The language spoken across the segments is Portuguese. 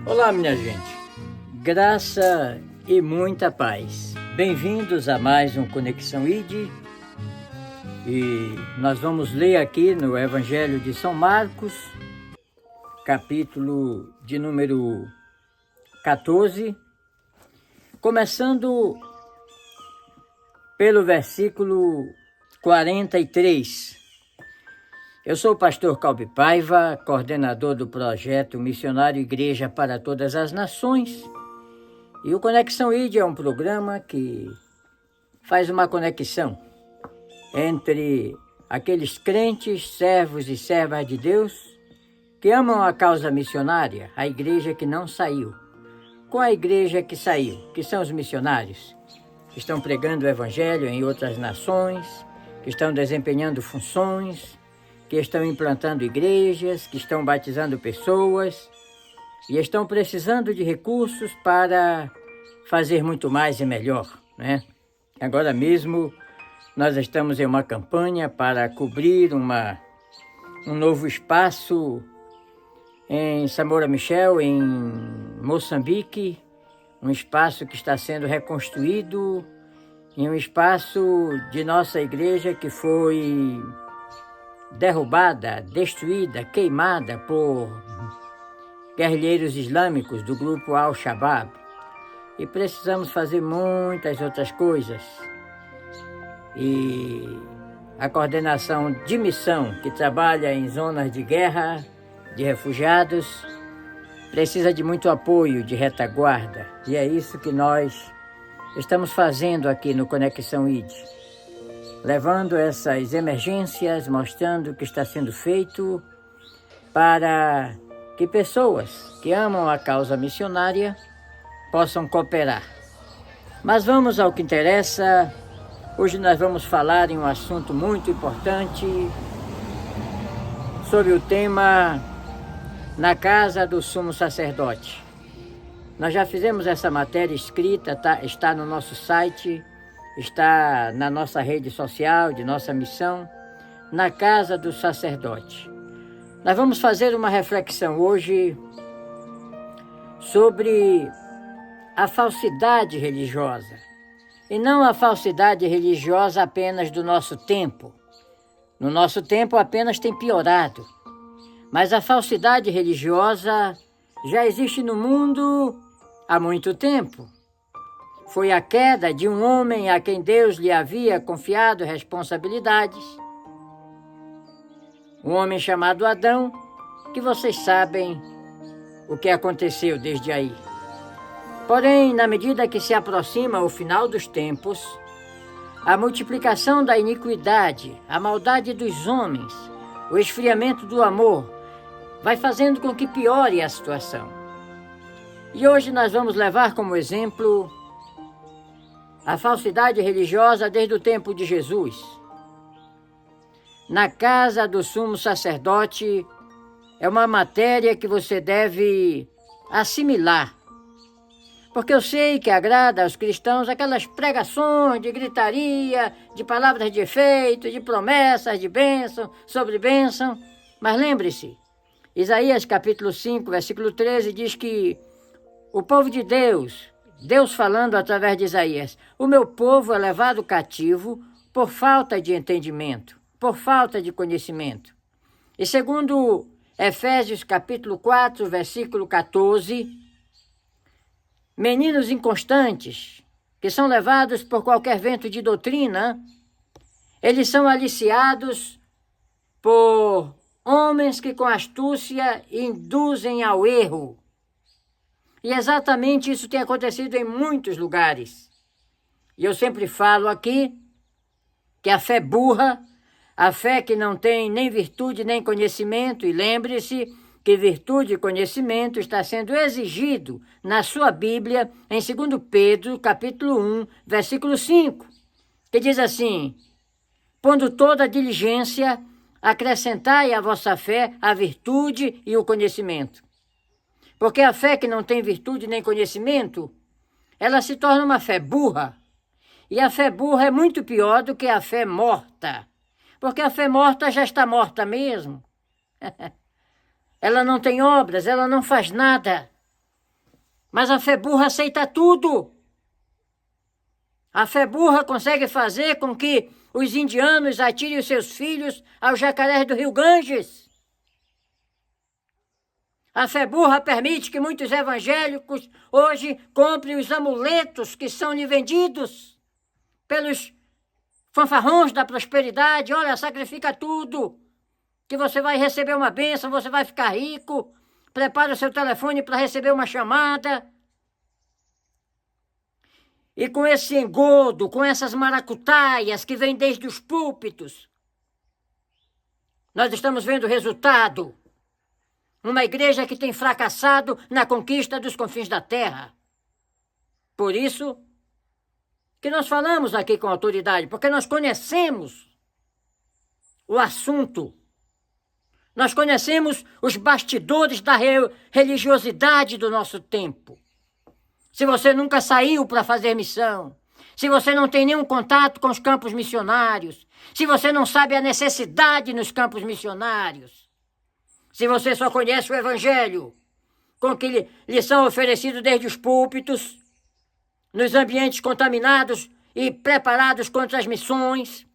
Olá, minha gente. Graça e muita paz. Bem-vindos a mais um Conexão ID. E nós vamos ler aqui no Evangelho de São Marcos, capítulo de número 14, começando pelo versículo 43. Eu sou o pastor Calbi Paiva, coordenador do projeto Missionário Igreja para Todas as Nações. E o Conexão ID é um programa que faz uma conexão entre aqueles crentes, servos e servas de Deus que amam a causa missionária, a igreja que não saiu, com a igreja que saiu, que são os missionários, que estão pregando o evangelho em outras nações, que estão desempenhando funções, que estão implantando igrejas, que estão batizando pessoas e estão precisando de recursos para fazer muito mais e melhor, né? Agora mesmo nós estamos em uma campanha para cobrir um novo espaço em Samora Machel, em Moçambique, um espaço que está sendo reconstruído, em um espaço de nossa igreja que foi derrubada, destruída, queimada por guerrilheiros islâmicos do grupo Al-Shabaab. E precisamos fazer muitas outras coisas. E a coordenação de missão, que trabalha em zonas de guerra, de refugiados, precisa de muito apoio, de retaguarda. E é isso que nós estamos fazendo aqui no Conexão ID. Levando essas emergências, mostrando o que está sendo feito para que pessoas que amam a causa missionária possam cooperar. Mas vamos ao que interessa. Hoje nós vamos falar em um assunto muito importante sobre o tema Na Casa do Sumo Sacerdote. Nós já fizemos essa matéria escrita, está no nosso site, está na nossa rede social de nossa missão, Na Casa do Sacerdote. Nós vamos fazer uma reflexão hoje sobre a falsidade religiosa. E não a falsidade religiosa apenas do nosso tempo. No nosso tempo apenas tem piorado. Mas a falsidade religiosa já existe no mundo há muito tempo. Foi a queda de um homem a quem Deus lhe havia confiado responsabilidades. Um homem chamado Adão, que vocês sabem o que aconteceu desde aí. Porém, na medida que se aproxima o final dos tempos, a multiplicação da iniquidade, a maldade dos homens, o esfriamento do amor, vai fazendo com que piore a situação. E hoje nós vamos levar como exemplo a falsidade religiosa desde o tempo de Jesus. Na Casa do Sumo Sacerdote é uma matéria que você deve assimilar. Porque eu sei que agrada aos cristãos aquelas pregações de gritaria, de palavras de efeito, de promessas, de bênção, sobre bênção. Mas lembre-se, Isaías capítulo 5, versículo 13 diz que o povo de Deus falando através de Isaías, o meu povo é levado cativo por falta de entendimento, por falta de conhecimento. E segundo Efésios capítulo 4, versículo 14, meninos inconstantes, que são levados por qualquer vento de doutrina, eles são aliciados por homens que com astúcia induzem ao erro. E exatamente isso tem acontecido em muitos lugares. E eu sempre falo aqui que a fé burra, a fé que não tem nem virtude nem conhecimento, e lembre-se que virtude e conhecimento está sendo exigido na sua Bíblia, em 2 Pedro, capítulo 1, versículo 5, que diz assim: pondo toda a diligência, acrescentai à vossa fé a virtude e o conhecimento. Porque a fé que não tem virtude nem conhecimento, ela se torna uma fé burra. E a fé burra é muito pior do que a fé morta. Porque a fé morta já está morta mesmo. Ela não tem obras, ela não faz nada. Mas a fé burra aceita tudo. A fé burra consegue fazer com que os indianos atirem os seus filhos aos jacarés do rio Ganges. A fé burra permite que muitos evangélicos hoje comprem os amuletos que são lhe vendidos pelos fanfarrões da prosperidade. Olha, sacrifica tudo, que você vai receber uma bênção, você vai ficar rico. Prepara o seu telefone para receber uma chamada. E com esse engodo, com essas maracutaias que vêm desde os púlpitos, nós estamos vendo o resultado. Uma igreja que tem fracassado na conquista dos confins da terra. Por isso que nós falamos aqui com autoridade, porque nós conhecemos o assunto. Nós conhecemos os bastidores da religiosidade do nosso tempo. Se você nunca saiu para fazer missão, se você não tem nenhum contato com os campos missionários, se você não sabe a necessidade nos campos missionários, se você só conhece o evangelho, com que lhe são oferecidos desde os púlpitos, nos ambientes contaminados e preparados contra as missões,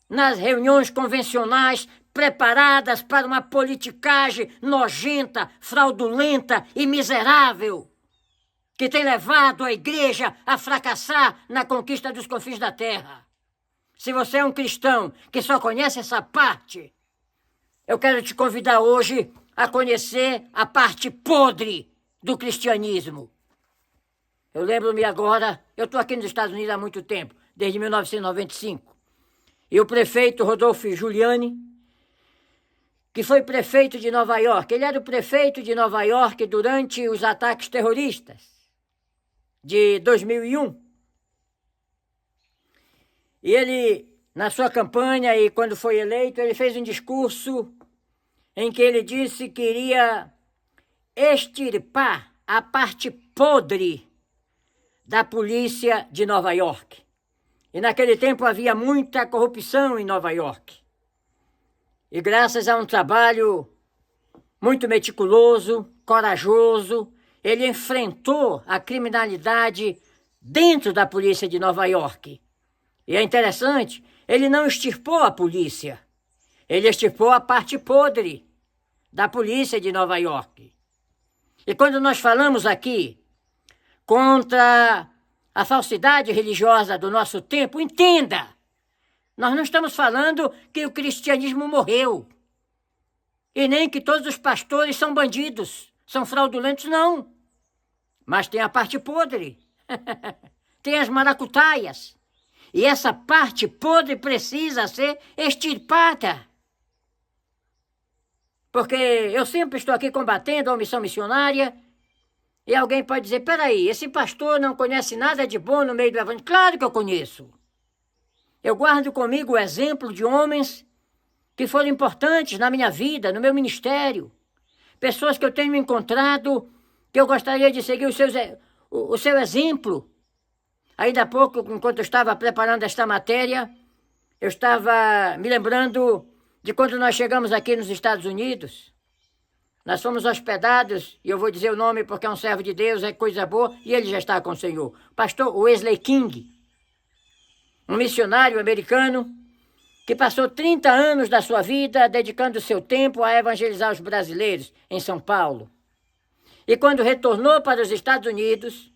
nas reuniões convencionais preparadas para uma politicagem nojenta, fraudulenta e miserável, que tem levado a igreja a fracassar na conquista dos confins da terra. Se você é um cristão que só conhece essa parte, eu quero te convidar hoje a conhecer a parte podre do cristianismo. Eu lembro-me agora, eu estou aqui nos Estados Unidos há muito tempo, desde 1995, e o prefeito Rodolfo Giuliani, que foi prefeito de Nova York, ele era o prefeito de Nova York durante os ataques terroristas de 2001. E ele, na sua campanha e quando foi eleito, ele fez um discurso em que ele disse que iria extirpar a parte podre da polícia de Nova York. E naquele tempo havia muita corrupção em Nova York. E graças a um trabalho muito meticuloso, corajoso, ele enfrentou a criminalidade dentro da polícia de Nova York. E é interessante, ele não extirpou a polícia, ele extirpou a parte podre da polícia de Nova York. E quando nós falamos aqui contra a falsidade religiosa do nosso tempo, entenda, nós não estamos falando que o cristianismo morreu, e nem que todos os pastores são bandidos, são fraudulentos, não. Mas tem a parte podre, tem as maracutaias, e essa parte podre precisa ser extirpada. Porque eu sempre estou aqui combatendo a omissão missionária, e alguém pode dizer, peraí, esse pastor não conhece nada de bom no meio do evangelho. Claro que eu conheço. Eu guardo comigo o exemplo de homens que foram importantes na minha vida, no meu ministério. Pessoas que eu tenho encontrado, que eu gostaria de seguir o seu exemplo. Ainda há pouco, enquanto eu estava preparando esta matéria, eu estava me lembrando de quando nós chegamos aqui nos Estados Unidos. Nós fomos hospedados, e eu vou dizer o nome porque é um servo de Deus, é coisa boa, e ele já está com o Senhor. Pastor Wesley King, um missionário americano que passou 30 anos da sua vida dedicando o seu tempo a evangelizar os brasileiros em São Paulo. E quando retornou para os Estados Unidos,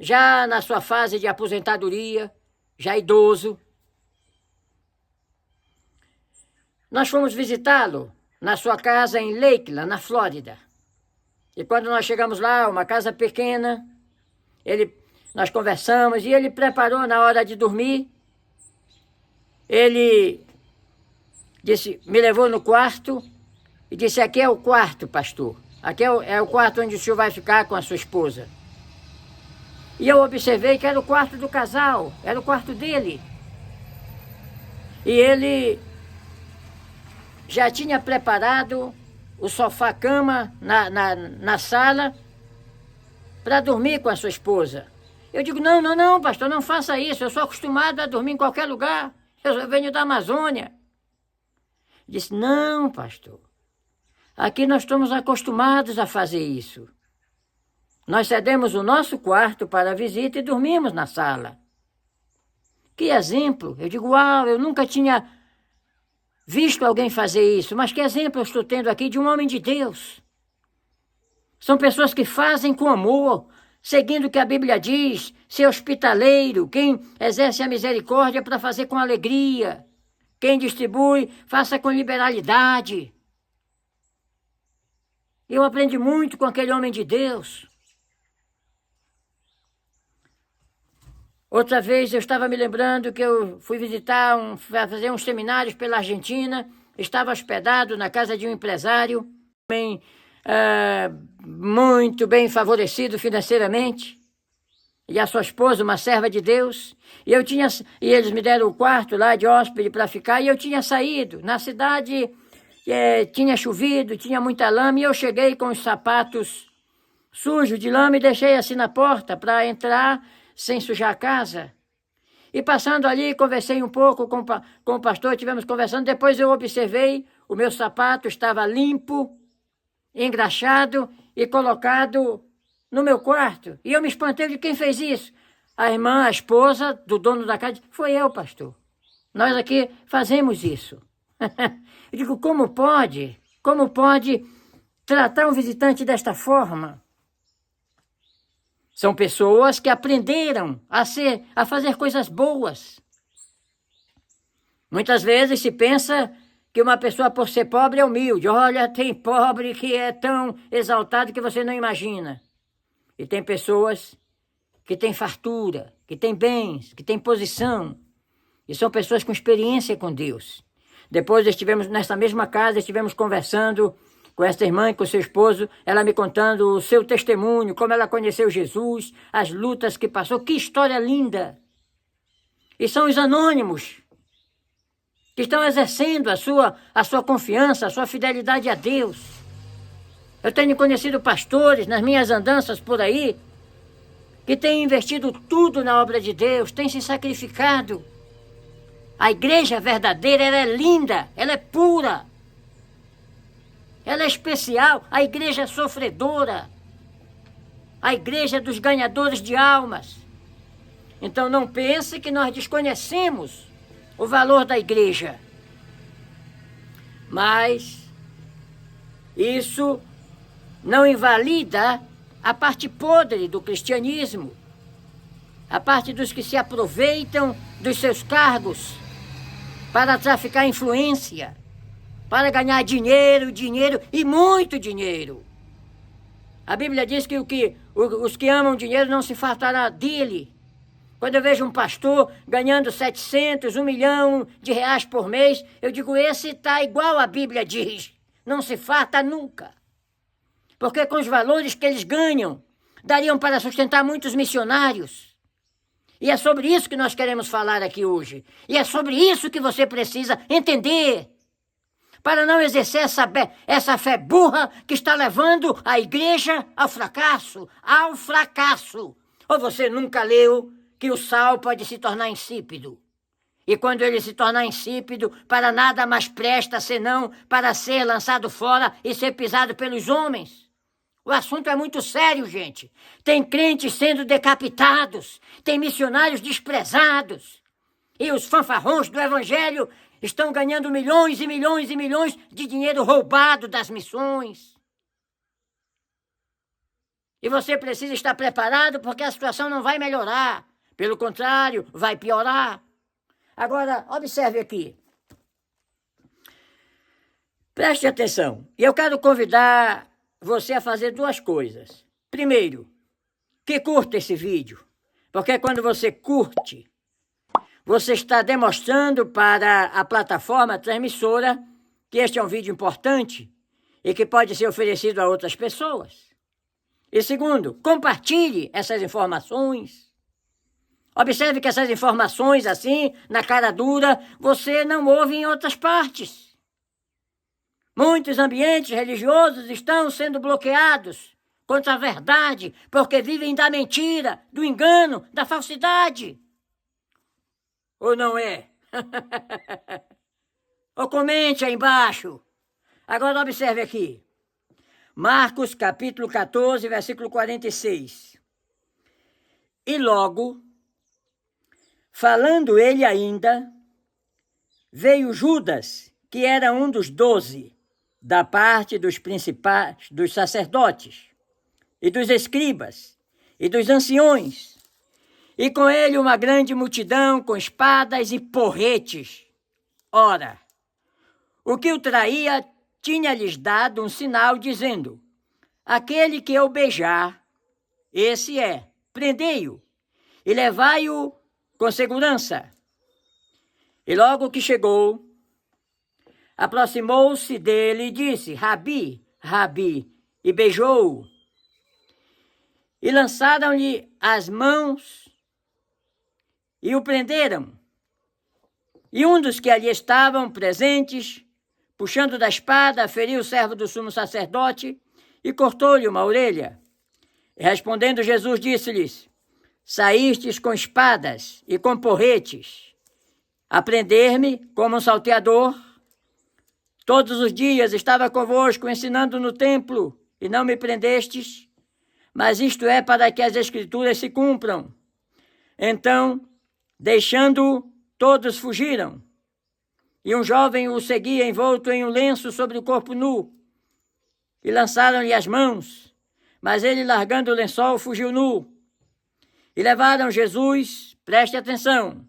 já na sua fase de aposentadoria, já idoso, nós fomos visitá-lo na sua casa em Lakeland, na Flórida. E quando nós chegamos lá, uma casa pequena, nós conversamos e ele preparou na hora de dormir. Ele me levou no quarto e disse, aqui é o quarto, pastor. Aqui é o quarto onde o senhor vai ficar com a sua esposa. E eu observei que era o quarto do casal, era o quarto dele. E ele já tinha preparado o sofá-cama na sala para dormir com a sua esposa. Eu digo, não, pastor, não faça isso, eu sou acostumado a dormir em qualquer lugar, eu venho da Amazônia. Disse, não, pastor, aqui nós estamos acostumados a fazer isso. Nós cedemos o nosso quarto para a visita e dormimos na sala. Que exemplo! Eu digo, uau, eu nunca tinha visto alguém fazer isso, mas que exemplo eu estou tendo aqui de um homem de Deus. São pessoas que fazem com amor, seguindo o que a Bíblia diz, ser hospitaleiro, quem exerce a misericórdia para fazer com alegria, quem distribui, faça com liberalidade. Eu aprendi muito com aquele homem de Deus. Outra vez eu estava me lembrando que eu fui fazer uns seminários pela Argentina, estava hospedado na casa de um empresário, muito bem favorecido financeiramente, e a sua esposa, uma serva de Deus, e eles me deram o quarto lá de hóspede para ficar, e eu tinha saído. Na cidade tinha chovido, tinha muita lama, e eu cheguei com os sapatos sujos de lama e deixei assim na porta para entrar sem sujar a casa. E passando ali, conversei um pouco com o pastor, estivemos conversando, depois eu observei, o meu sapato estava limpo, engraxado e colocado no meu quarto. E eu me espantei de quem fez isso. A irmã, a esposa do dono da casa, foi eu, pastor. Nós aqui fazemos isso. Eu digo, como pode? Como pode tratar um visitante desta forma? São pessoas que aprenderam a fazer coisas boas. Muitas vezes se pensa que uma pessoa, por ser pobre, é humilde. Olha, tem pobre que é tão exaltado que você não imagina. E tem pessoas que têm fartura, que têm bens, que têm posição. E são pessoas com experiência com Deus. Depois estivemos nessa mesma casa, estivemos conversando com essa irmã e com seu esposo, ela me contando o seu testemunho, como ela conheceu Jesus, as lutas que passou. Que história linda! E são os anônimos que estão exercendo a sua confiança, a sua fidelidade a Deus. Eu tenho conhecido pastores nas minhas andanças por aí que têm investido tudo na obra de Deus, têm se sacrificado. A igreja verdadeira, ela é linda, ela é pura. Ela é especial, a igreja é sofredora. A igreja é dos ganhadores de almas. Então não pense que nós desconhecemos o valor da igreja. Mas isso não invalida a parte podre do cristianismo, a parte dos que se aproveitam dos seus cargos para traficar influência, para ganhar dinheiro e muito dinheiro. A Bíblia diz que os que amam dinheiro não se fartará dele. Quando eu vejo um pastor ganhando 700, 1 milhão de reais por mês, eu digo, esse está igual a Bíblia diz, não se farta nunca. Porque com os valores que eles ganham, dariam para sustentar muitos missionários. E é sobre isso que nós queremos falar aqui hoje. E é sobre isso que você precisa entender, para não exercer essa fé burra que está levando a igreja ao fracasso. Ou você nunca leu que o sal pode se tornar insípido. E quando ele se tornar insípido, para nada mais presta senão para ser lançado fora e ser pisado pelos homens. O assunto é muito sério, gente. Tem crentes sendo decapitados, tem missionários desprezados. E os fanfarrões do evangelho estão ganhando milhões e milhões e milhões de dinheiro roubado das missões. E você precisa estar preparado porque a situação não vai melhorar. Pelo contrário, vai piorar. Agora, observe aqui. Preste atenção. E eu quero convidar você a fazer 2 coisas. Primeiro, que curta esse vídeo. Porque quando você curte, você está demonstrando para a plataforma transmissora que este é um vídeo importante e que pode ser oferecido a outras pessoas. E segundo, compartilhe essas informações. Observe que essas informações, assim, na cara dura, você não ouve em outras partes. Muitos ambientes religiosos estão sendo bloqueados contra a verdade, porque vivem da mentira, do engano, da falsidade. Ou não é? Ou comente aí embaixo. Agora observe aqui. Marcos, capítulo 14, versículo 46. E logo, falando ele ainda, veio Judas, que era um dos 12, da parte dos principais, dos sacerdotes, e dos escribas, e dos anciões, e com ele uma grande multidão com espadas e porretes. Ora, o que o traía tinha-lhes dado um sinal, dizendo: aquele que eu beijar, esse é, prendei-o e levai-o com segurança. E logo que chegou, aproximou-se dele e disse: Rabi, Rabi, e beijou-o. E lançaram-lhe as mãos e o prenderam. E um dos que ali estavam presentes, puxando da espada, feriu o servo do sumo sacerdote e cortou-lhe uma orelha. E respondendo Jesus, disse-lhes: saístes com espadas e com porretes, a prender-me como um salteador. Todos os dias estava convosco ensinando no templo, e não me prendestes, mas isto é para que as Escrituras se cumpram. Então, deixando-o, todos fugiram. E um jovem o seguia envolto em um lenço sobre o corpo nu. E lançaram-lhe as mãos, mas ele, largando o lençol, fugiu nu. E levaram Jesus, preste atenção,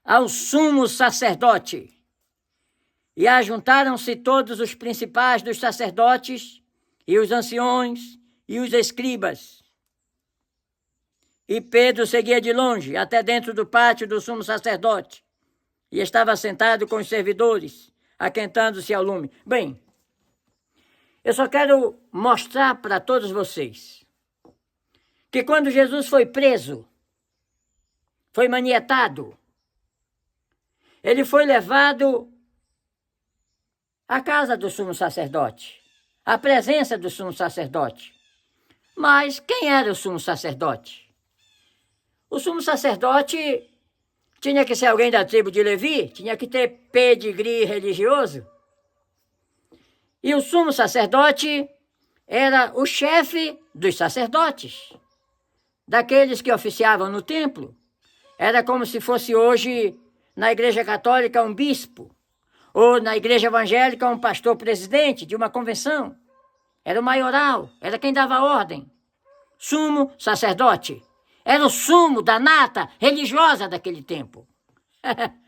ao sumo sacerdote. E ajuntaram-se todos os principais dos sacerdotes, e os anciões, e os escribas. E Pedro seguia de longe, até dentro do pátio do sumo sacerdote, e estava sentado com os servidores, aquentando-se ao lume. Bem, eu só quero mostrar para todos vocês que quando Jesus foi preso, foi manietado, ele foi levado à casa do sumo sacerdote, à presença do sumo sacerdote. Mas quem era o sumo sacerdote? O sumo sacerdote tinha que ser alguém da tribo de Levi, tinha que ter pedigree religioso. E o sumo sacerdote era o chefe dos sacerdotes, daqueles que oficiavam no templo. Era como se fosse hoje, na Igreja Católica, um bispo, ou na Igreja Evangélica, um pastor-presidente de uma convenção. Era o maioral, era quem dava ordem. Sumo sacerdote. Era o sumo da nata religiosa daquele tempo.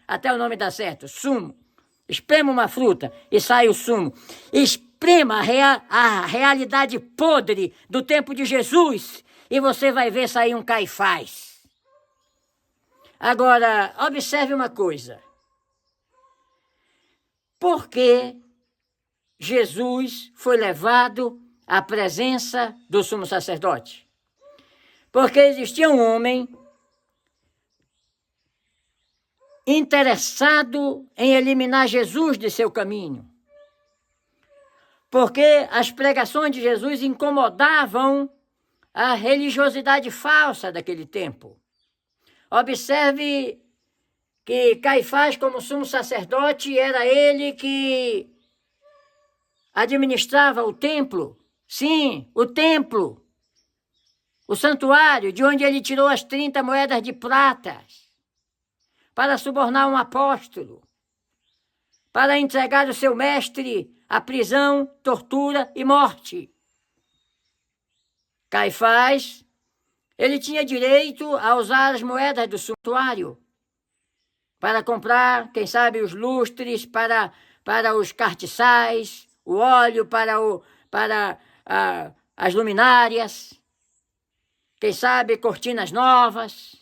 Até o nome dá certo, sumo. Esprema uma fruta e sai o sumo. Esprema a realidade podre do tempo de Jesus e você vai ver sair um Caifás. Agora, observe uma coisa. Por que Jesus foi levado à presença do sumo sacerdote? Porque existia um homem interessado em eliminar Jesus de seu caminho. Porque as pregações de Jesus incomodavam a religiosidade falsa daquele tempo. Observe que Caifás, como sumo sacerdote, era ele que administrava o templo. Sim, o templo. O santuário, de onde ele tirou as 30 moedas de prata para subornar um apóstolo, para entregar o seu mestre à prisão, tortura e morte. Caifás, ele tinha direito a usar as moedas do santuário para comprar, quem sabe, os lustres, para os cartiçais, o óleo para as luminárias, quem sabe, cortinas novas,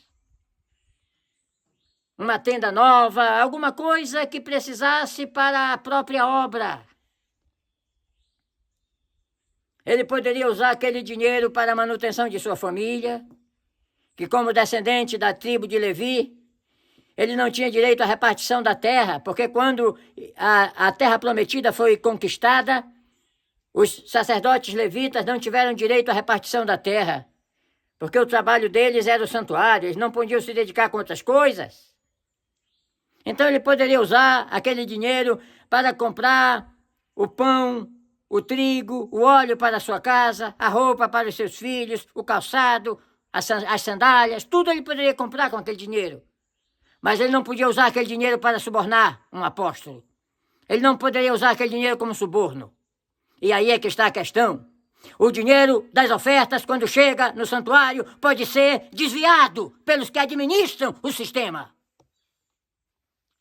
uma tenda nova, alguma coisa que precisasse para a própria obra. Ele poderia usar aquele dinheiro para a manutenção de sua família, que como descendente da tribo de Levi, ele não tinha direito à repartição da terra, porque quando a terra prometida foi conquistada, os sacerdotes levitas não tiveram direito à repartição da terra, porque o trabalho deles era o santuário, eles não podiam se dedicar com outras coisas. Então ele poderia usar aquele dinheiro para comprar o pão o trigo, o óleo para a sua casa, a roupa para os seus filhos, o calçado, as sandálias, tudo ele poderia comprar com aquele dinheiro. Mas ele não podia usar aquele dinheiro para subornar um apóstolo. Ele não poderia usar aquele dinheiro como suborno. E aí é que está a questão. O dinheiro das ofertas, quando chega no santuário, pode ser desviado pelos que administram o sistema.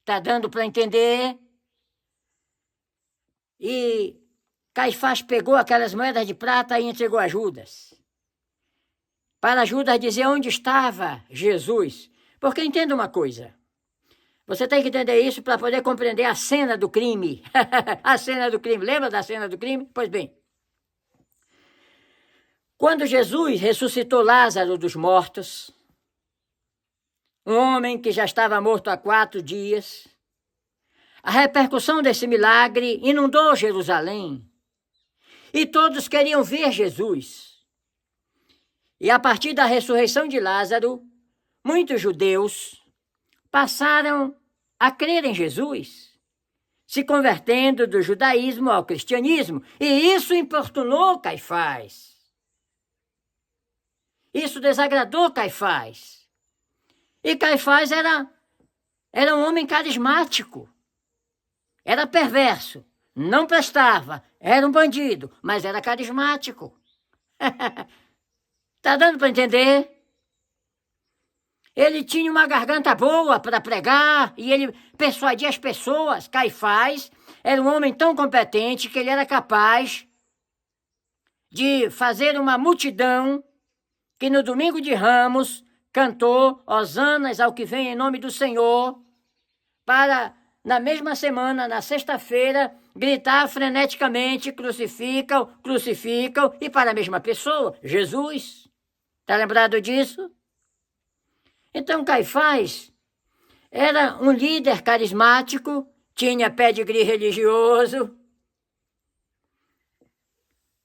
Está dando para entender? E Caifás pegou aquelas moedas de prata e entregou a Judas. Para Judas dizer onde estava Jesus. Porque entenda uma coisa. Você tem que entender isso para poder compreender a cena do crime. A cena do crime. Lembra da cena do crime? Pois bem. Quando Jesus ressuscitou Lázaro dos mortos, um homem que já estava morto há 4 dias, a repercussão desse milagre inundou Jerusalém. E todos queriam ver Jesus. E a partir da ressurreição de Lázaro, muitos judeus passaram a crer em Jesus, se convertendo do judaísmo ao cristianismo. E isso importunou Caifás. Isso desagradou Caifás. E Caifás era um homem carismático. Era perverso. Não prestava. Era um bandido. Mas era carismático. Está dando para entender? Ele tinha uma garganta boa para pregar e ele persuadia as pessoas. Caifás era um homem tão competente que ele era capaz de fazer uma multidão que no domingo de Ramos cantou hosanas ao que vem em nome do Senhor, para, na mesma semana, na sexta-feira, gritar freneticamente, crucificam, crucificam, e para a mesma pessoa, Jesus. Está lembrado disso? Então Caifás era um líder carismático, tinha pedigree religioso.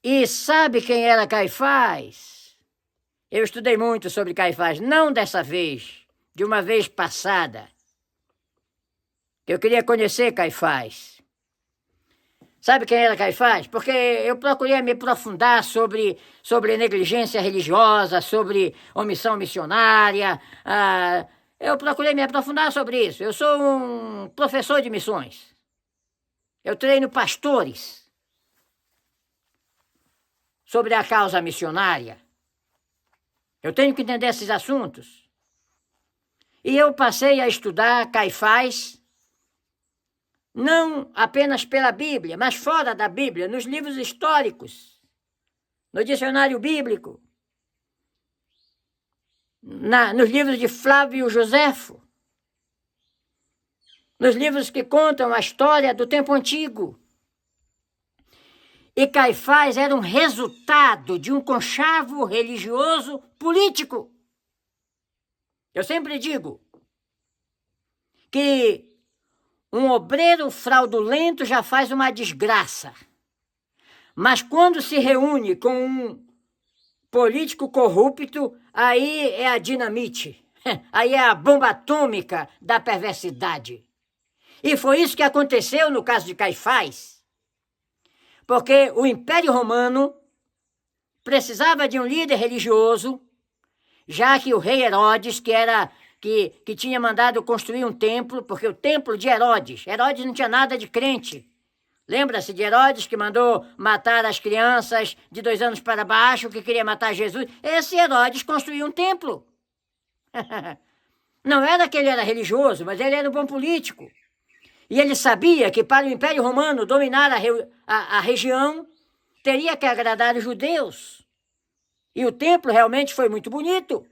E sabe quem era Caifás? Eu estudei muito sobre Caifás, não dessa vez, de uma vez passada. Eu queria conhecer Caifás. Sabe quem era Caifás? Porque eu procurei me aprofundar sobre negligência religiosa, sobre omissão missionária. Eu procurei me aprofundar sobre isso. Eu sou um professor de missões. Eu treino pastores sobre a causa missionária. Eu tenho que entender esses assuntos. E eu passei a estudar Caifás, não apenas pela Bíblia, mas fora da Bíblia, nos livros históricos, no dicionário bíblico, nos livros de Flávio Joséfo, nos livros que contam a história do tempo antigo. E Caifás era um resultado de um conchavo religioso político. Eu sempre digo que um obreiro fraudulento já faz uma desgraça. Mas quando se reúne com um político corrupto, aí é a dinamite. Aí é a bomba atômica da perversidade. E foi isso que aconteceu no caso de Caifás. Porque o Império Romano precisava de um líder religioso, já que o rei Herodes, que tinha mandado construir um templo, porque o templo de Herodes não tinha nada de crente. Lembra-se de Herodes que mandou matar as crianças de 2 anos para baixo, que queria matar Jesus? Esse Herodes construiu um templo. Não era que ele era religioso, mas ele era um bom político. E ele sabia que para o Império Romano dominar a região, teria que agradar os judeus. E o templo realmente foi muito bonito.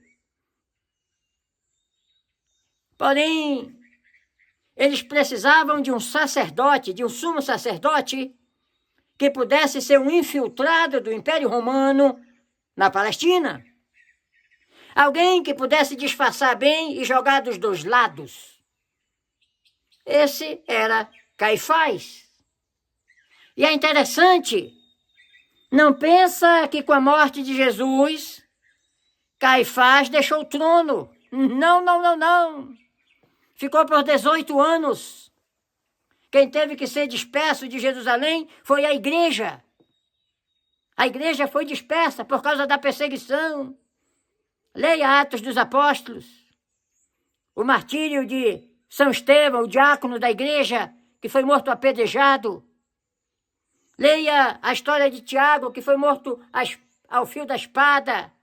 Porém, eles precisavam de um sacerdote, de um sumo sacerdote, que pudesse ser um infiltrado do Império Romano na Palestina. Alguém que pudesse disfarçar bem e jogar dos 2 lados. Esse era Caifás. E é interessante, não pensa que com a morte de Jesus, Caifás deixou o trono. Não. Ficou por 18 anos. Quem teve que ser disperso de Jerusalém foi a igreja. A igreja foi dispersa por causa da perseguição. Leia Atos dos Apóstolos. O martírio de São Estevão, o diácono da igreja, que foi morto apedrejado. Leia a história de Tiago, que foi morto ao fio da espada.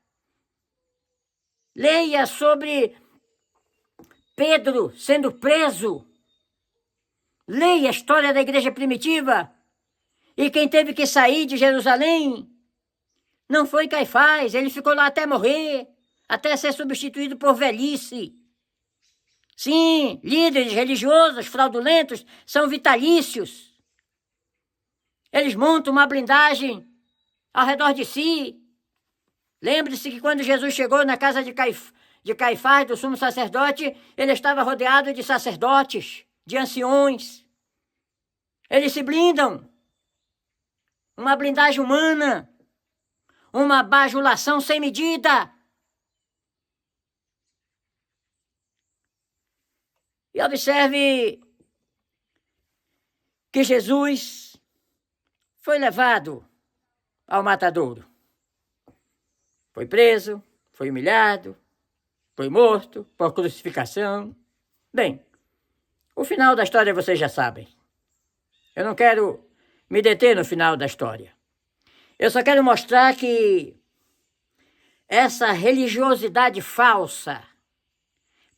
Leia sobre Pedro sendo preso. Leia a história da igreja primitiva. E quem teve que sair de Jerusalém não foi Caifás, ele ficou lá até morrer, até ser substituído por velhice. Sim, líderes religiosos fraudulentos são vitalícios. Eles montam uma blindagem ao redor de si. Lembre-se que quando Jesus chegou na casa de Caifás, do sumo sacerdote, ele estava rodeado de sacerdotes, de anciões. Eles se blindam. Uma blindagem humana. Uma bajulação sem medida. E observe que Jesus foi levado ao matadouro. Foi preso, foi humilhado, foi morto por crucificação. Bem, o final da história vocês já sabem. Eu não quero me deter no final da história. Eu só quero mostrar que essa religiosidade falsa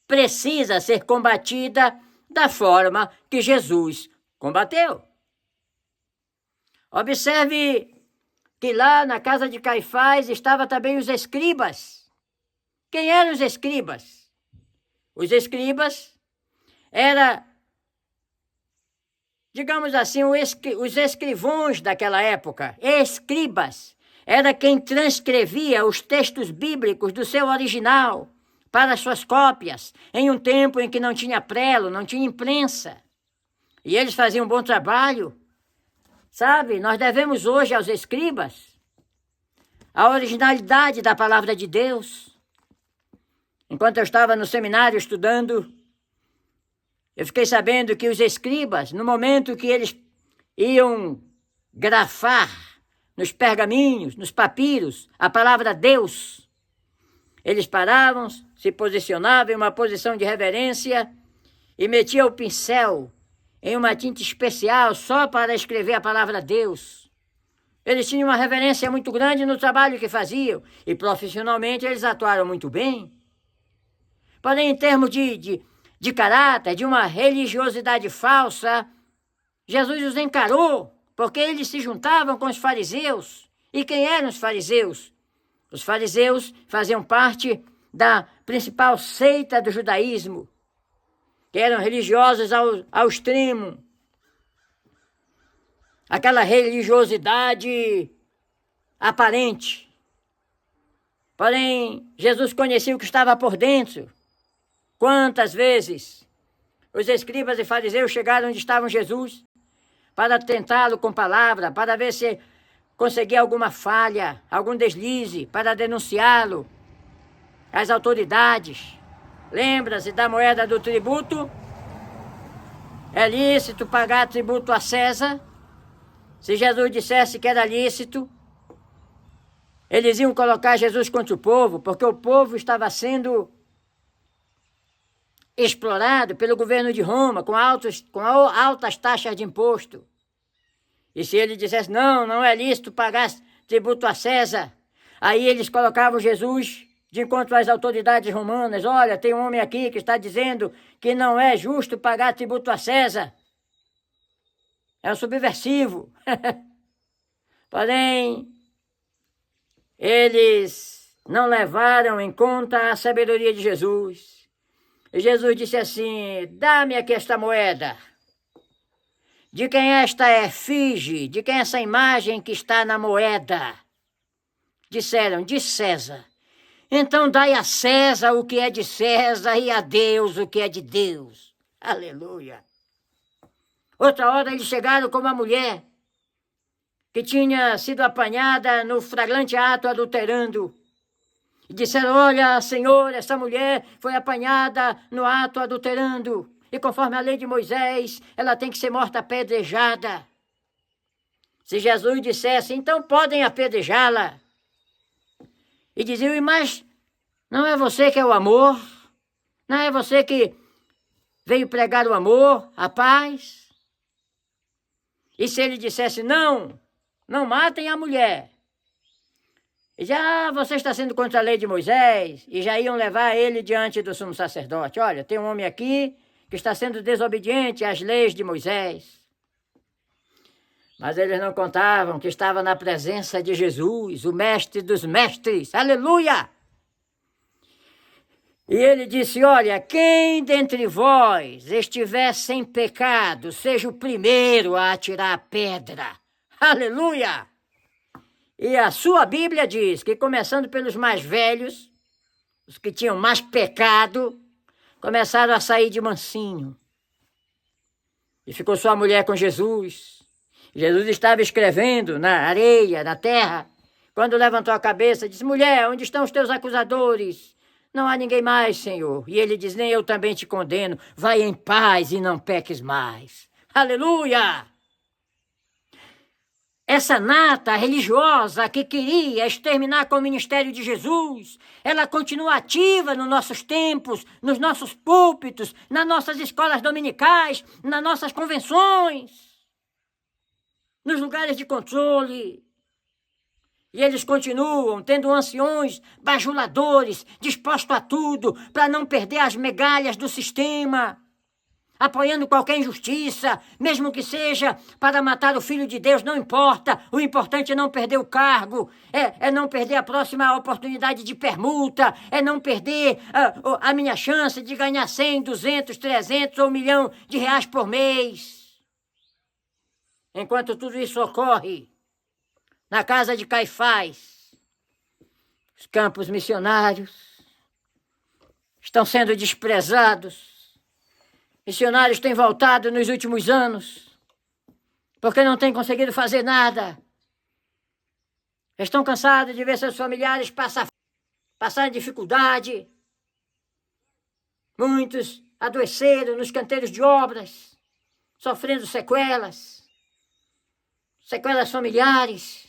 precisa ser combatida da forma que Jesus combateu. Observe que lá na casa de Caifás estavam também os escribas. Quem eram os escribas? Os escribas eram, digamos assim, os escrivãos daquela época. Escribas era quem transcrevia os textos bíblicos do seu original para as suas cópias, em um tempo em que não tinha prelo, não tinha imprensa. E eles faziam um bom trabalho. Sabe, nós devemos hoje aos escribas a originalidade da palavra de Deus. Enquanto eu estava no seminário estudando, eu fiquei sabendo que os escribas, no momento que eles iam grafar nos pergaminhos, nos papiros, a palavra Deus, eles paravam, se posicionavam em uma posição de reverência e metiam o pincel em uma tinta especial só para escrever a palavra Deus. Eles tinham uma reverência muito grande no trabalho que faziam e profissionalmente eles atuaram muito bem. Porém, em termos de caráter, de uma religiosidade falsa, Jesus os encarou, porque eles se juntavam com os fariseus. E quem eram os fariseus? Os fariseus faziam parte da principal seita do judaísmo, que eram religiosos ao extremo. Aquela religiosidade aparente. Porém, Jesus conhecia o que estava por dentro. Quantas vezes os escribas e fariseus chegaram onde estava Jesus para tentá-lo com palavra, para ver se conseguia alguma falha, algum deslize, para denunciá-lo às autoridades. Lembra-se da moeda do tributo? É lícito pagar tributo a César? Se Jesus dissesse que era lícito, eles iam colocar Jesus contra o povo, porque o povo estava sendo explorado pelo governo de Roma com altas taxas de imposto. E se ele dissesse, não é lícito pagar tributo a César, aí eles colocavam Jesus de encontro às autoridades romanas. Olha, tem um homem aqui que está dizendo que não é justo pagar tributo a César. É um subversivo. Porém, eles não levaram em conta a sabedoria de Jesus. E Jesus disse assim, dá-me aqui esta moeda. De quem esta efígie? De quem essa imagem que está na moeda? Disseram, de César. Então dai a César o que é de César e a Deus o que é de Deus. Aleluia. Outra hora eles chegaram com uma mulher que tinha sido apanhada no flagrante ato adulterando. E disseram, olha, Senhor, essa mulher foi apanhada no ato adulterando. E conforme a lei de Moisés, ela tem que ser morta apedrejada. Se Jesus dissesse, então podem apedrejá-la. E diziam, mas não é você que é o amor? Não é você que veio pregar o amor, a paz? E se ele dissesse, não matem a mulher. E já você está sendo contra a lei de Moisés, e já iam levar ele diante do sumo sacerdote. Olha, tem um homem aqui que está sendo desobediente às leis de Moisés. Mas eles não contavam que estava na presença de Jesus, o mestre dos mestres. Aleluia! E ele disse, olha, quem dentre vós estiver sem pecado, seja o primeiro a atirar a pedra. Aleluia! E a sua Bíblia diz que, começando pelos mais velhos, os que tinham mais pecado, começaram a sair de mansinho. E ficou só a mulher com Jesus. Jesus estava escrevendo na areia, na terra. Quando levantou a cabeça, disse, mulher, onde estão os teus acusadores? Não há ninguém mais, Senhor. E ele diz, nem eu também te condeno. Vai em paz e não peques mais. Aleluia! Essa nata religiosa que queria exterminar com o ministério de Jesus, ela continua ativa nos nossos tempos, nos nossos púlpitos, nas nossas escolas dominicais, nas nossas convenções, nos lugares de controle. E eles continuam tendo anciões bajuladores, dispostos a tudo para não perder as migalhas do sistema, apoiando qualquer injustiça, mesmo que seja para matar o Filho de Deus, não importa. O importante é não perder o cargo, é não perder a próxima oportunidade de permuta, é não perder a minha chance de ganhar 100, 200, 300 ou 1 milhão de reais por mês. Enquanto tudo isso ocorre, na casa de Caifás, os campos missionários estão sendo desprezados. Missionários têm voltado nos últimos anos, porque não têm conseguido fazer nada. Estão cansados de ver seus familiares passarem dificuldade. Muitos adoeceram nos canteiros de obras, sofrendo sequelas familiares.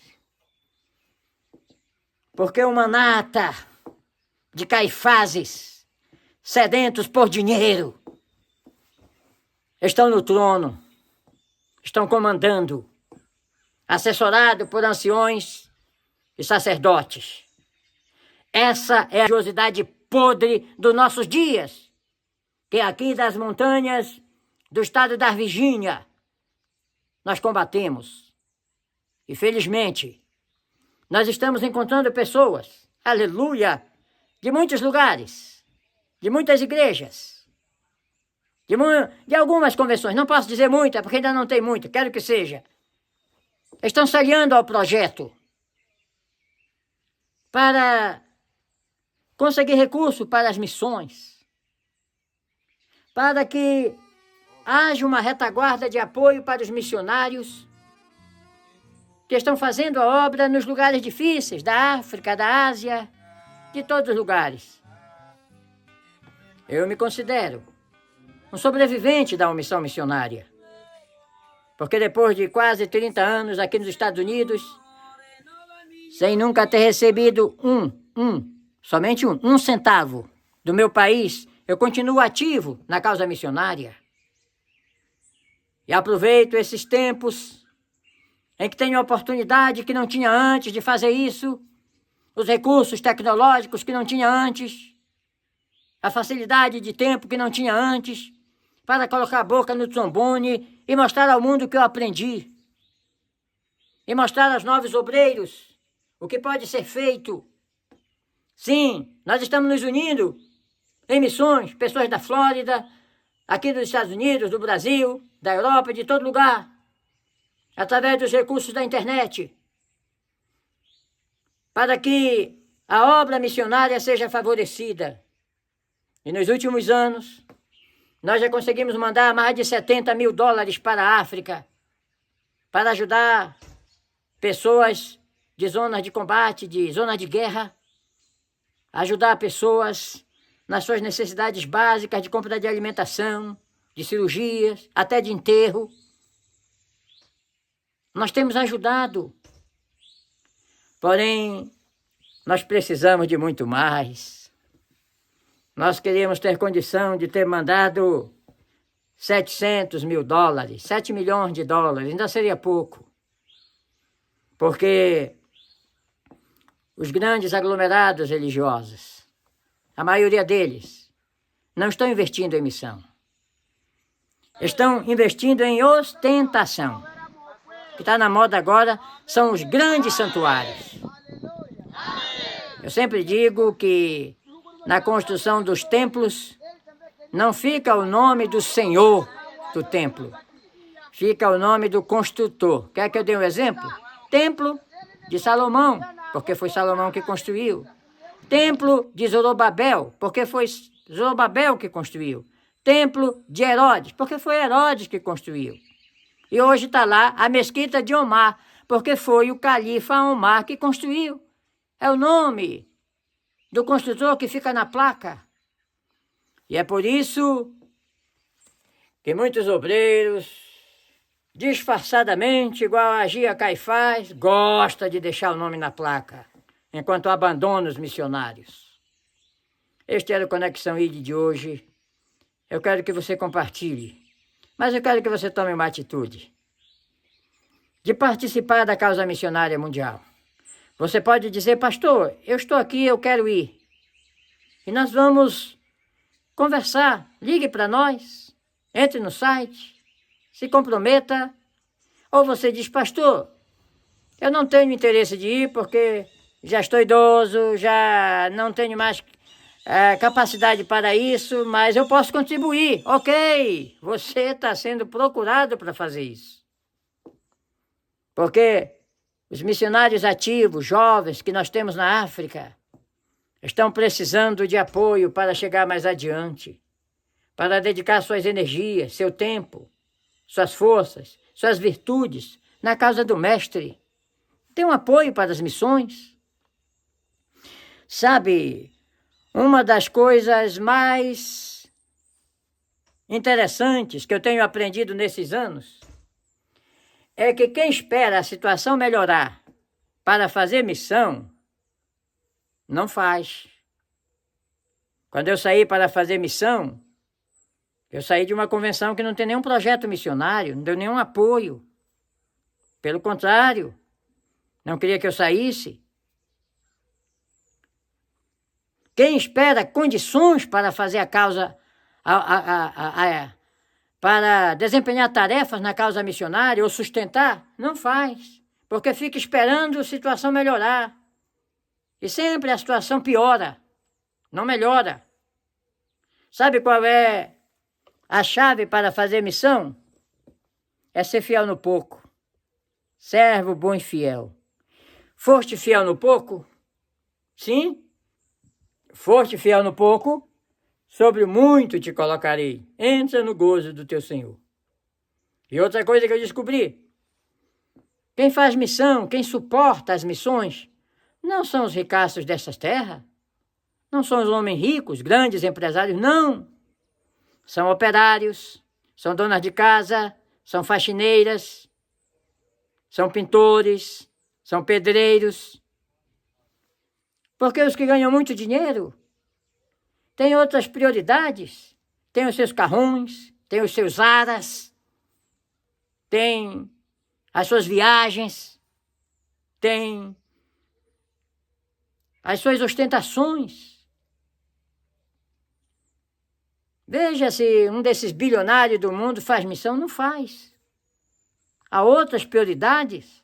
Porque uma nata de Caifáses, sedentos por dinheiro, estão no trono, estão comandando, assessorado por anciões e sacerdotes. Essa é a religiosidade podre dos nossos dias, que aqui das montanhas do estado da Virgínia nós combatemos. E felizmente, nós estamos encontrando pessoas, aleluia, de muitos lugares, de muitas igrejas, de algumas convenções. Não posso dizer muita, porque ainda não tem muito, quero que seja. Estão se aliando ao projeto para conseguir recurso para as missões, para que haja uma retaguarda de apoio para os missionários que estão fazendo a obra nos lugares difíceis, da África, da Ásia, de todos os lugares. Eu me considero um sobrevivente da omissão missionária, porque depois de quase 30 anos aqui nos Estados Unidos, sem nunca ter recebido somente um centavo do meu país, eu continuo ativo na causa missionária. E aproveito esses tempos em que tenho a oportunidade que não tinha antes de fazer isso, os recursos tecnológicos que não tinha antes, a facilidade de tempo que não tinha antes, para colocar a boca no trombone e mostrar ao mundo o que eu aprendi. E mostrar aos novos obreiros o que pode ser feito. Sim, nós estamos nos unindo em missões, pessoas da Flórida, aqui dos Estados Unidos, do Brasil, da Europa, de todo lugar, através dos recursos da internet, para que a obra missionária seja favorecida. E nos últimos anos, nós já conseguimos mandar mais de $70 mil para a África, para ajudar pessoas de zonas de combate, de zonas de guerra, ajudar pessoas nas suas necessidades básicas de compra de alimentação, de cirurgias, até de enterro. Nós temos ajudado. Porém, nós precisamos de muito mais. Nós queríamos ter condição de ter mandado 700 mil dólares, 7 milhões de dólares, ainda seria pouco. Porque os grandes aglomerados religiosos, a maioria deles, não estão investindo em missão. Estão investindo em ostentação. O que está na moda agora são os grandes santuários. Eu sempre digo que na construção dos templos não fica o nome do senhor do templo, fica o nome do construtor. Quer que eu dê um exemplo? Templo de Salomão, porque foi Salomão que construiu. Templo de Zorobabel, porque foi Zorobabel que construiu. Templo de Herodes, porque foi Herodes que construiu. E hoje está lá a mesquita de Omar, porque foi o califa Omar que construiu. É o nome do construtor que fica na placa. E é por isso que muitos obreiros, disfarçadamente, igual agia Caifás, gosta de deixar o nome na placa, enquanto abandona os missionários. Este era o Conexão ID de hoje. Eu quero que você compartilhe, mas eu quero que você tome uma atitude de participar da causa missionária mundial. Você pode dizer, pastor, eu estou aqui, eu quero ir. E nós vamos conversar, ligue para nós, entre no site, se comprometa. Ou você diz, pastor, eu não tenho interesse de ir porque já estou idoso, já não tenho mais capacidade para isso, mas eu posso contribuir. Ok, você está sendo procurado para fazer isso. Porque os missionários ativos, jovens que nós temos na África, estão precisando de apoio para chegar mais adiante, para dedicar suas energias, seu tempo, suas forças, suas virtudes na causa do Mestre. Tem um apoio para as missões. Sabe, uma das coisas mais interessantes que eu tenho aprendido nesses anos é que quem espera a situação melhorar para fazer missão, não faz. Quando eu saí para fazer missão, eu saí de uma convenção que não tem nenhum projeto missionário, não deu nenhum apoio. Pelo contrário, não queria que eu saísse. Quem espera condições para fazer a causa, para desempenhar tarefas na causa missionária ou sustentar, não faz, porque fica esperando a situação melhorar. E sempre a situação piora, não melhora. Sabe qual é a chave para fazer missão? É ser fiel no pouco. Servo bom e fiel. Foste fiel no pouco? Sim. Foste fiel no pouco? Sobre o muito te colocarei. Entra no gozo do teu Senhor. E outra coisa que eu descobri. Quem faz missão, quem suporta as missões, não são os ricaços dessas terras. Não são os homens ricos, grandes empresários, não. São operários, são donas de casa, são faxineiras, são pintores, são pedreiros. Porque os que ganham muito dinheiro têm outras prioridades. Têm os seus carrões, têm os seus aras, têm as suas viagens, têm as suas ostentações. Veja se um desses bilionários do mundo faz missão, não faz. Há outras prioridades.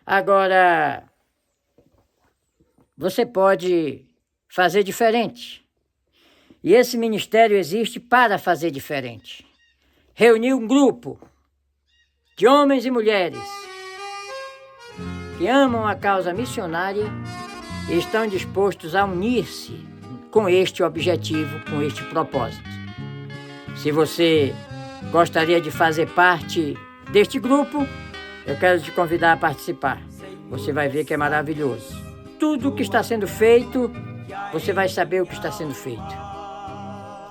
Agora, você pode fazer diferente. E esse ministério existe para fazer diferente. Reunir um grupo de homens e mulheres que amam a causa missionária e estão dispostos a unir-se com este objetivo, com este propósito. Se você gostaria de fazer parte deste grupo, eu quero te convidar a participar. Você vai ver que é maravilhoso. Tudo o que está sendo feito, você vai saber o que está sendo feito.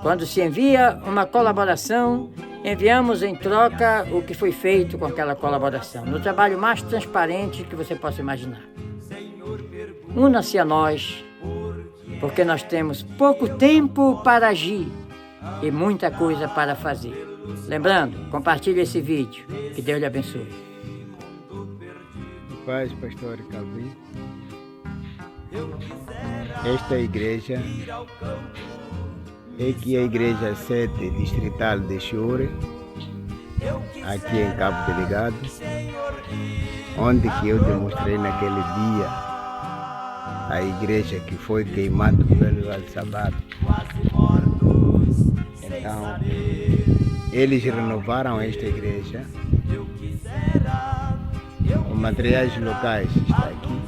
Quando se envia uma colaboração enviamos em troca o que foi feito com aquela colaboração, no trabalho mais transparente que você possa imaginar. Una-se a nós, porque nós temos pouco tempo para agir e muita coisa para fazer. Lembrando, compartilhe esse vídeo. Que Deus lhe abençoe. Paz, pastor Calvin. Esta igreja é que a igreja 7 distrital de Chiure, aqui em Cabo Delegado, onde que eu demonstrei naquele dia a igreja que foi queimada pelo Al-Shabaab. Então, eles renovaram esta igreja. Os materiais locais está aqui.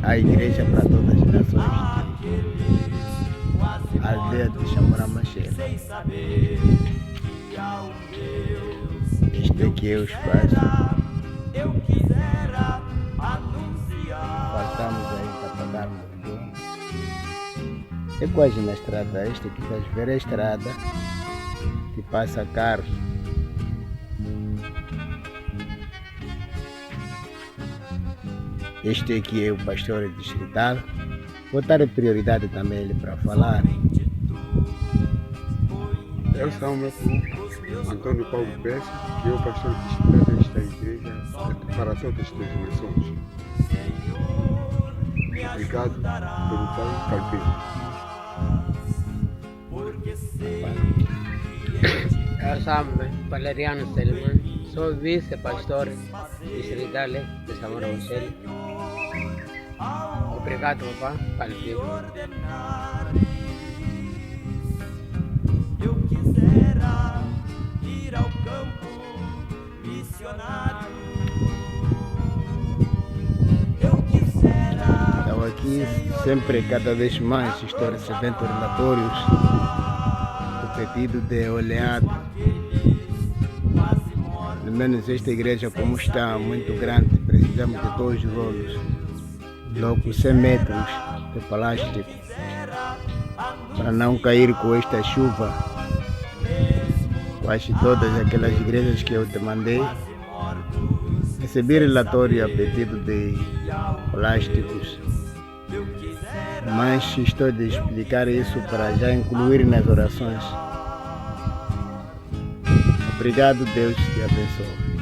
A igreja para todas as nações. A aldeia de Xamoramachel. Este aqui é o espaço. Faltamos aí para pagarmos o dono. É quase na estrada. Esta aqui estás ver a estrada que passa carros. Este aqui é o pastor distrital. Vou dar prioridade também ele para falar. Eu sou o meu Antônio Paulo Bessa, que é o pastor distrital desta igreja para todas as nações. Obrigado pelo pai Calvin. Eu sou Valeriano Seliman, sou vice-pastor distrital de Xamoramachel. Obrigado, papá, Calvin. Eu quisera ir ao campo missionário. Eu quisera. Então aqui sempre cada vez mais histórias, eventos, relatórios, o pedido de oleado. Pelo menos esta igreja como está muito grande, precisamos de 2 rolos, logo 100 metros de plástico, para não cair com esta chuva. Quase todas aquelas igrejas que eu te mandei, recebi relatório a pedido de plásticos, mas estou de explicar isso para já incluir nas orações. Obrigado, Deus te abençoe.